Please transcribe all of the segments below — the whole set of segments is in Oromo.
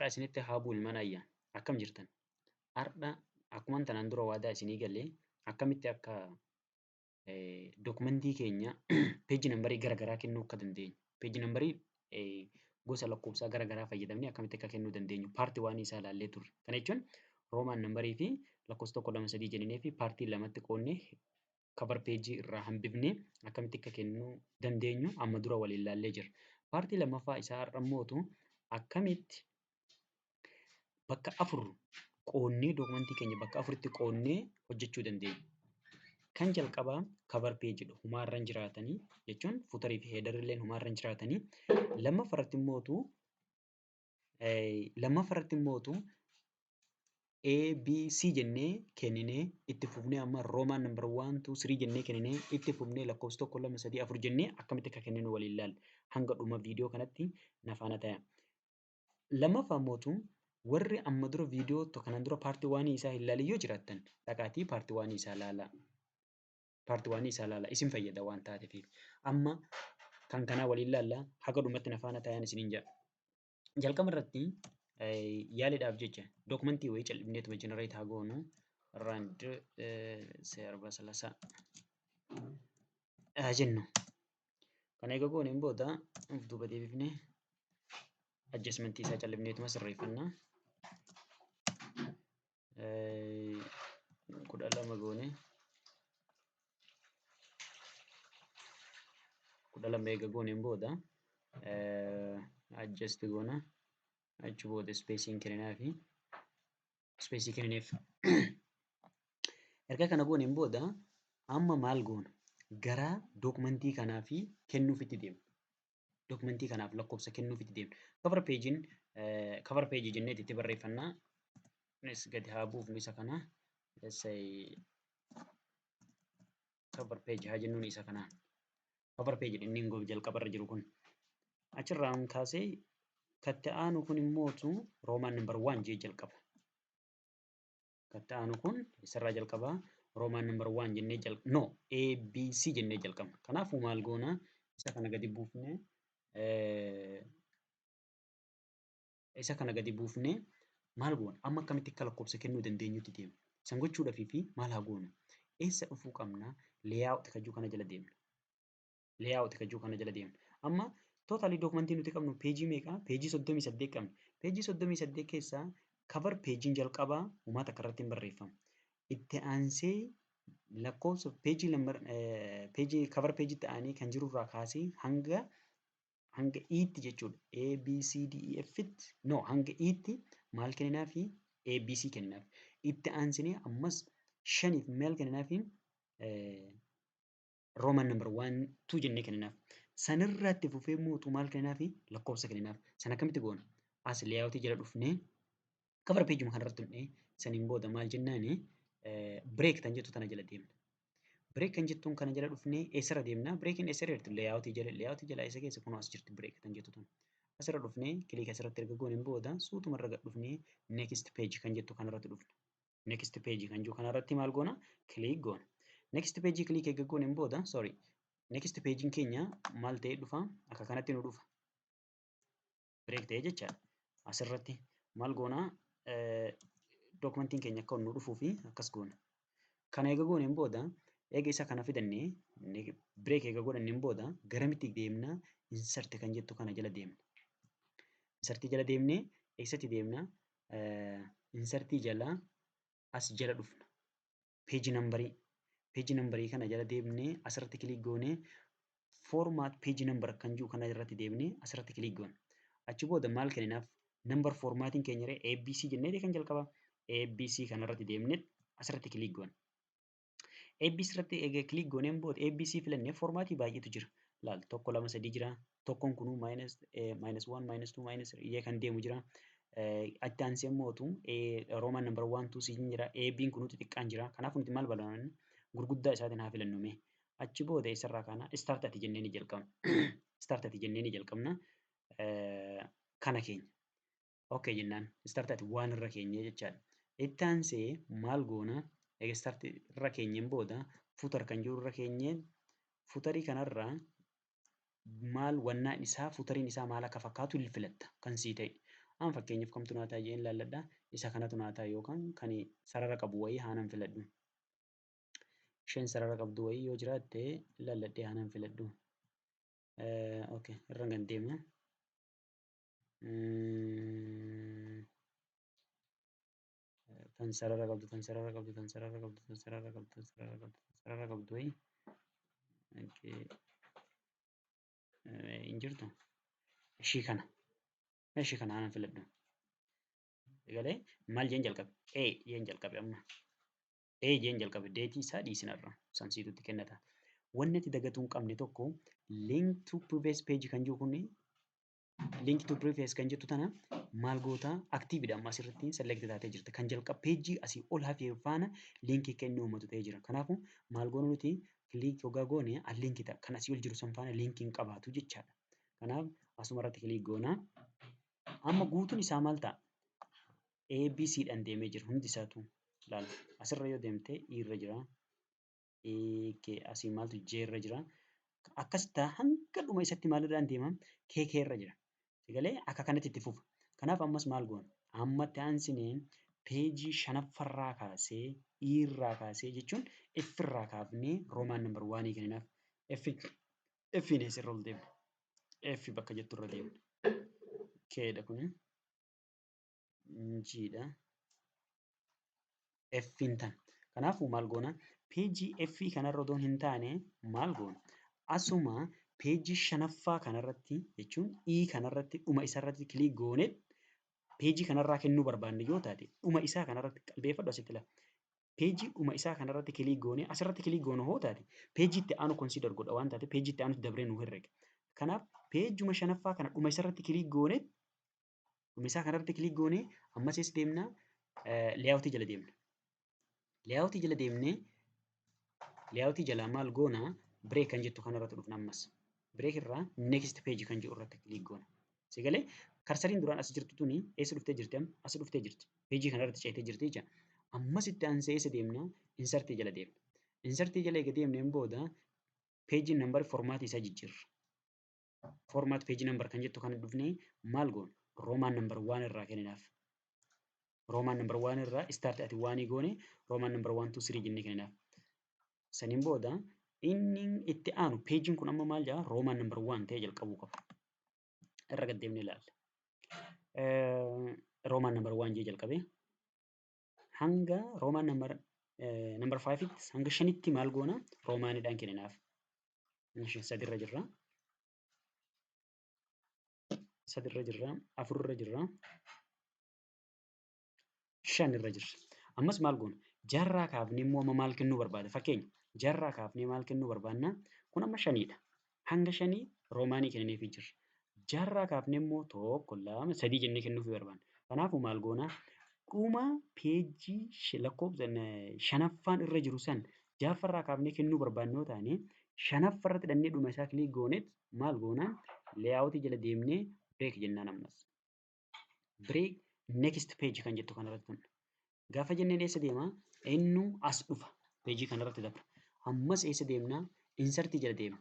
Har'a isinitti haa bulman ayya. Akkam jirtan? Har'a akkuman tanaan dura waadaa isinii galee akkamitti akka dokumentii keenya peejii nambarii garaagaraa kennuu akka dandeenyu. Peejii nambarii gosa lakkoofsaa garaagaraa fayyadamnee akkamitti akka kennuu dandeenyu paartii waan isaa ilaallee turre. Kana jechuun roomaan nambarii fi lakkoofsa 1 2 3 jennee fi paartii lamatti qoonnee kabar peejii irraa hambifnee akkamitti akka kennuu dandeenyu amma dura waliin ilaallee jirra. Paartii lammaffaa isaa har'a mootu akkamitti bakka 4 qoonnee dokumentii keenya bakka 4tti qoonnee hojjechuu dandeenya. Kan jalqabaa kabar peejiidha. Humaarra hin jiraatanii jechuun fuutarii fi heedarii illee humaarra hin jiraatanii. Lammaffaarratti immootu ABC jennee kenninee itti fufnee amma roomaan nambar 1 2 3 jennee kenninee itti fufnee lakkoofsa 1 2 3 4 jennee akkamitti akka kenninu waliin ilaalla. Hanga dhuma viidiyoo kanatti na faana ta'a. Lammaffaa immootu warri amma dura viidiyoo kanaan dura paartii waan isaa hin ilaalin yoo jiraattan dhaqaatii paartii waan isaa ilaalaa. Paartii waan isaa ilaalaa isin fayyada waan taateef. Amma kan kanaa waliin ilaalla haga dhumatti na faana ta'an isiniin jedha. Jalqaba irratti yaaliidhaaf jecha dokumentii wayii calqabneetuma jenereet haa goonu rand serba salasa jennu. Kana egaa gooneen booda duuba deebifnee adjustmentii isaa calqabneetuma sirreeffannaa. 12 goone 12 eega gooneen booda adjust goona achi booda spacing kenninaa fi spacing kennineef. Erga kana gooneen booda amma maal goona? Gara dokumentii kanaa fi kennuuf itti deemna. Dokumentii kanaaf lakkoofsa kennuuf itti deemna. Cover page jennee itti barreeffannaa. Innis gadi haa buufnu isa kana. Cover page haa jennuun isa kanaan. Cover page inni hin jalqabarra jiru kun. Achirraan kaasee katti aanu kun immootu roomaan nambar 1 jee jalqaba. Katti aanu kun isarraa jalqabaa roomaan nambar 1 jennee ABC jennee jalqabna. Kanaafuu maal goona? Isa kana gadi buufnee maal goona? Amma akkamitti akka lakkoofsa kennuu dandeenyutti deemna. San gochuudhaafii fi maal haa goonu? Eessa dhufuu qabna? Layout kajuu kana jala deemna. Layout kajuu kana jala deemna. Amma tootaalii dokumentii nuti qabnu peejii meeqa? Peejii 38 qabna. Peejii 38 keessaa cover peejiin jalqabaa uummata akka irratti hin barreeffamu. Itti aansee lakkoofsa peejii cover peejii ta'anii kan jirurraa kaasee hanga E'tti jechuudha. A, B, C, D, E, F'tti hanga E'tti maal kenninaa fi ABC kenninaaf. Itti aansinee ammas 5 maal kenninaaf roomaan nambar 1 2 jennee kenninaaf. Sanirratti fufee mootu maal kenninaaf lakkoofsa kenninaaf. San akkamitti goona? As layout jala dhufnee cover peejii kanarratti dhufnee saniin booda maal jennaani break kan jettu tana jala deemna. Break kan jettuun kana jala dhufnee eessarra deemna? Breakiin eessarra jirti? Layout jala isa keessa kunoo as jirti break kan jettu tun. Asirra dhufnee kiliik asirratti erga gooneen booda suutumarra gad dhufnee next page kan jettu kanarratti dhufna. Next page kan jiru kanarratti maal goona? Kiliik goona. Next page kiliik eega gooneen booda next pagein keenya maal ta'ee dhufa? Akka kanatti nu dhufa. Break ta'ee jechaadha. Asirratti maal goona? Dokumentiin keenya akka nu dhufuu fi akkas goona. Kana eega gooneen booda eega isa kana fidannee break eega godhanneen booda garamitti deemna? Insert kan jettu kana jala deemna. Insertii jala deemnee eessatti deemna? Insertii jala as jala dhufna. Peejii nambarii kana jala deemnee asirratti kiliik goonee format peejii nambar kan jiru kana irratti deemnee asirratti kiliik goona. Achi booda maal kenninaaf? Nambar formatiin keenya ABC jennee kan jalqaba ABC kanarratti deemnee asirratti kiliik goona. ABC irratti egaa kiliik gooneen booda ABC filannee formatii baay'eetu jira. Laal 1 2 3 jira. Tokkoon kunuu -1 -2 kan deemu jira. Itti aansee mootu roomaan nambar 1 2 3 jira. AB'n kunuu xixiqqaan jira. Kanaafuu nuti maal barbaanna? Gurguddaa isaatiin haa filannu. Achi booda eessarraa kaana start ati jennee ni jalqabna. Start ati jennee ni jalqabna. Kana keenya. Okay jennaan start ati waan irra keenya jechaadha. Itti aansee maal goona? Egaa start irra keenyeen booda footer kan jiru irra keenyeen footerii kanarraa maal wannaan isaa footeriin isaa maal akka fakkaatu filatta kan sii ta'e. An fakkeenyaaf kamtu naa ta'a jedheen ilaalladha. Isa kanatu naa ta'a yookaan kan sarara qabu wayii haanan filadhu. Isheen sarara qabdu wayii yoo jiraatte ilaalladhee haanan filadhu. Okay, irra kan deema. Tan sarara qabdu, tan sarara qabdu, tan sarara qabdu, tan sarara qabdu, tan sarara qabdu, tan sarara qabdu wayii. Okay. Hin jirtu. Ishii kana. Ishii kana haanan filadhu. Egalee maal jeen jalqabe? Jeen jalqabe amma. Jeen jalqabe deetii isaa dhiisinarra sansiitutti kennata. Wanni ati dagatuu hin qabne tokko link to previous page kan jiru kuni link to previous kan jettu tana maal goota aktiividha amma asirratti select taatee jirti. Kan jalqaba peejii asii ol hafee faana linkii kennuu uummatu ta'ee jira. Kanaafuu maal goonu nuti kiliik yogaa goone linkii ta'a. Kan asii ol jiru san faana linkiin qabaatu jechaadha. Kanaaf asuma irratti kiliik goona. Amma guutuun isaa maal ta'a? ABCdhaan deemee jira hundi isaatu ilaala. Asirra yoo deemte E irra jira. Asii maaltu J irra jira. Akkasitti hanga dhuma isatti maalirraan deema? KK irra jira. Egalee akka kanatti itti fufa. Kanaaf ammas maal goona? Ammatti aansinee peejii shanaffarraa kaasee E irraa kaasee jechuun F irraa kaafnee roomaan nambar 1 kenninaaf. F'n asirra ol deemna. F bakka jettu irra deemna. K'dha kuni. G'dha. F'n tan. Kanaafuu maal goona? Peejii F kanarra odoo hin taane maal goona? Asuma peejii shanaffaa kanarratti jechuun E kanarratti dhuma isarratti kiliik goone peejii kanarraa kennuu barbaanne yoo taate dhuma isaa kanarratti qalbeeffadhu asitti lafa. Peejii dhuma isaa kanarratti kiliik goone asirratti kiliik goone hoo taate peejii itti aanu consider godha waan taate peejii itti aanutti dabree nu herrega. Kanaaf peejuma shanaffaa kana dhuma isarratti kiliik goone dhuma isaa kanarratti kiliik goone ammas eessa deemna? Layout jala deemna. Layout jala deemnee layout jala maal goona? Break kan jettu kanarratti dhufna ammas. Break irraa next page kan jedhu irratti kiliik goona. Sigalee karsariin duraan as jirtu tuni eessa dhuftee jirti? As dhuftee jirti. Peejii kanarratti ceetee jirti jecha. Ammas itti aansee eessa deemna? Insert jala deemna. Insert jala eega deemneen booda peejii number formaatii isaa jijjiirra. Formaat peejii number kan jettu kana dhufnee maal goona? Roomaan number 1 irraa kenninaaf. Roomaan number 1 irraa start ati 1 goone roomaan number 1 2 3 jennee kenninaaf. Saniin booda inni itti aanu peejiin kun amma maal jedha? Roomaan number 1 ta'ee jalqabuu qaba. Irra gad deemnee ilaalla. Roomaan number 1 jee jalqabee hanga roomaan number 5tti hanga 5tti maal goona? Roomaanidhaan kenninaaf. Sadirra jirra. Sadirra jirra. Afurra jirra. 5 irra jirra. Ammas maal goona? Jaarraa kaafnee immoo amma maal kennuu barbaada? Fakkeenya jaarraa kaafnee maal kennuu barbaadna? Kun amma 5dha. Hanga 5 roomaanii kennineefii jirra. Jaarraa kaafnee immoo 1 2 3 jennee kennuufii barbaadna. Kanaafuu maal goona? Dhuma peejii lakkoofsa shanaffaan irra jiru san jaarfarraa kaafnee kennuu barbaadnu yoo taane shanaffarratti dhannee dhuma isaa kiliik gooneet maal goona? Layout jala deemnee break jennaan ammas. Break next page kan jettu kanarratti tun. Gaafa jenneen eessa deema? Innu as dhufa. Peejii kanarratti dabra. Ammas eessa deemna? Insert jala deemna.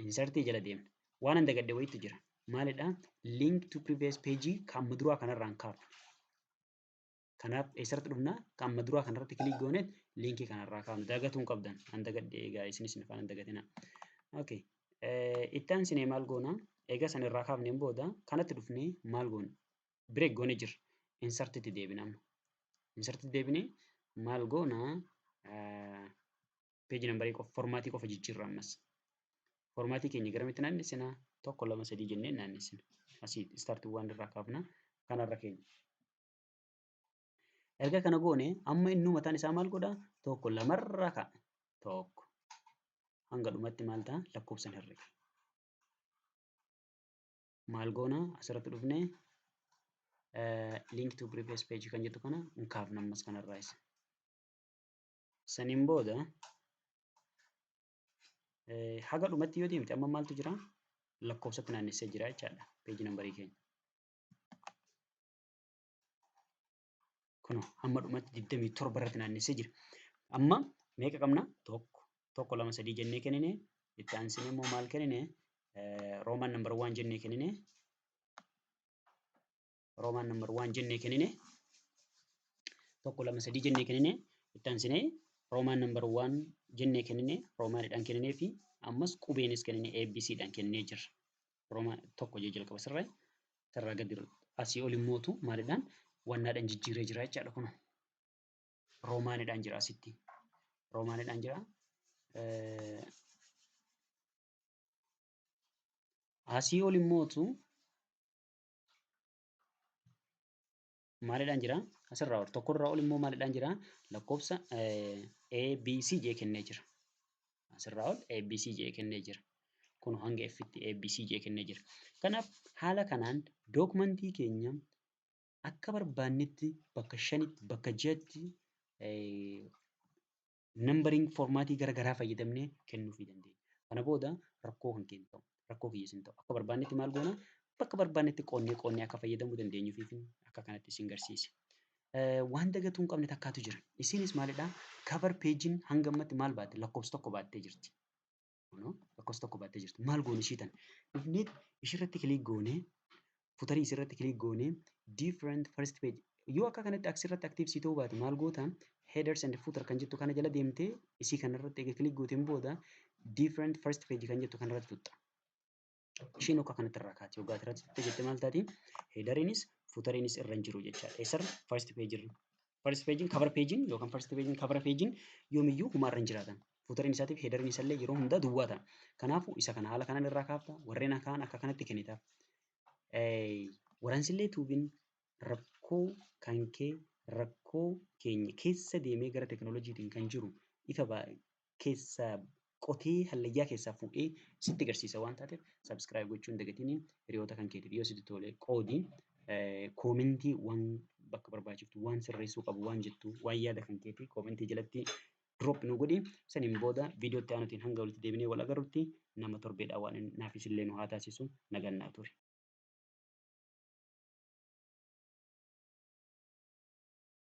Insert jala deemna. Waan hunda gadde wayiitu jira. Maalidha? Link to previous page kan duraa kanarraan kaafna. Kanaaf eessatti dhufna? Kan duraa kanarratti kiliik gooneet linkii kanarraa kaafna. Dagatuu hin qabdan. Handa gadde egaa isinis nafaan handa gatina. Okay. Itti aansinee maal goona? Egaa san irraa kaafneen booda kanatti dhufnee maal goona? Break goone jirra. Insertitti deebina amma. Insertitti deebinee maal goona? Peejii nambarii qofa formaatii qofa jijjiirra ammas. Formaatii keenya garamitti naannessina? 1 2 3 jennee naannessina. Asii startii 1 irraa kaafna. Kanarra keenya. Erga kana goone amma innuu mataan isaa maal godha? 1 2 irraa ka'a. 1 hanga dhumatti maal ta'a? Lakkoofsan herrega. Maal goona? Asirratti dhufnee link to previous page kan jettu kana hin kaafna ammas kanarraa isa. Saniin booda haga dhumatti yoo deemte amma maaltu jira? Lakkoofsatti naannessee jira jechaadha. Peejii nambarii keenya. Kun hamma dhumatti 27 irratti naannessee jira. Amma meeqa qabna? 1 1 2 3 jennee kennine itti aansinee immoo maal kennine? Roomaan number 1 jennee kennine Roomaan number 1 jennee kennine. Tokko lama sadii jennee kennine. Itti aansinee Roomaan number 1 jennee kennine. Roomaanidhaan kennine fi ammas qubeenis kennine ABCdhaan kennee jirra. Roomaan tokko jee jalqaba sirraa gadi asii ol immootu maalidhaan wannaadhaan jijjiiree jira jechaadha kun. Roomaanidhaan jira asitti. Roomaanidhaan jira. Asii ol immootu maalidhaan jira? Asirraa ol tokkorraa ol immoo maalidhaan jira? Lakkoofsa ABC jee kennee jira. Asirraa ol ABC jee kennee jira. Kun hanga F'tti ABC jee kennee jira. Kanaaf haala kanaan dookumentii keenya akka barbaannetti bakka 5tti bakka 6tti nambariin foormaatii garaagaraa fayyadamnee kennuufii dandeenya. Kana booda rakkoo kan keenya ta'u rakkoo kiyyees hin ta'u akka barbaannetti maal goona bakka barbaannetti qoonnee akka fayyadamuu dandeenyuuf akka kanatti isin garsiise. Waan dagatuu hin qabne takkaatu jira. Isinis maalidhaa? Cover peejiin hanga ammatti maal baatte? Lakkoofsa tokko baattee jirti. Lakkoofsa tokko baattee jirti. Maal goone ishii tan? Dhufnee ishirratti kilik goonee futarii isirratti kilik goonee different first page yoo akka kanatti asirratti aktiivsii ta'uu baate maal goota? Headers and footer kan jettu kana jala deemtee isii kanarratti egaa kilik gooteen booda different first page kan jettu kanarratti tuqxa. Ishiin akka kanatti irraa kaatee waggaa irratti jettee maal taati? Headeriinis footeriinis irra hin jiru jechaadha. Eessarra first page irra. First pagein cover pagein yookaan first pagein cover pagein yoomiyyuu humaarra hin jiraatan. Footeriin isaatiif headeriin isallee yeroo hundaa duwwaa ta'a. Kanaafuu isa kana haala kanaan irraa kaafta warreen kaan akka kanatti kennitaaf. Waraansillee tuubiin rakkoo kan kee rakkoo keenya keessa deemee gara teknooloojiitiin kan jiru ifa keessa qotee hallayyaa keessaa fuudhee sitti agarsiisa waan taateef subscribe gochuun dagatiin hiriyoota kan keetiif yoo sitti tole qoodii koomentii waan bakka barbaachiftu waan sirreessuu qabu waan jettu waan yaada kan keetii koomentii jalatti drop nu godhi saniin booda viidiyootti aanutiin hanga walitti deebinee wal agarrutti nama torbeedhaa waan naafis illee nu haa taasisu nagannaa ture.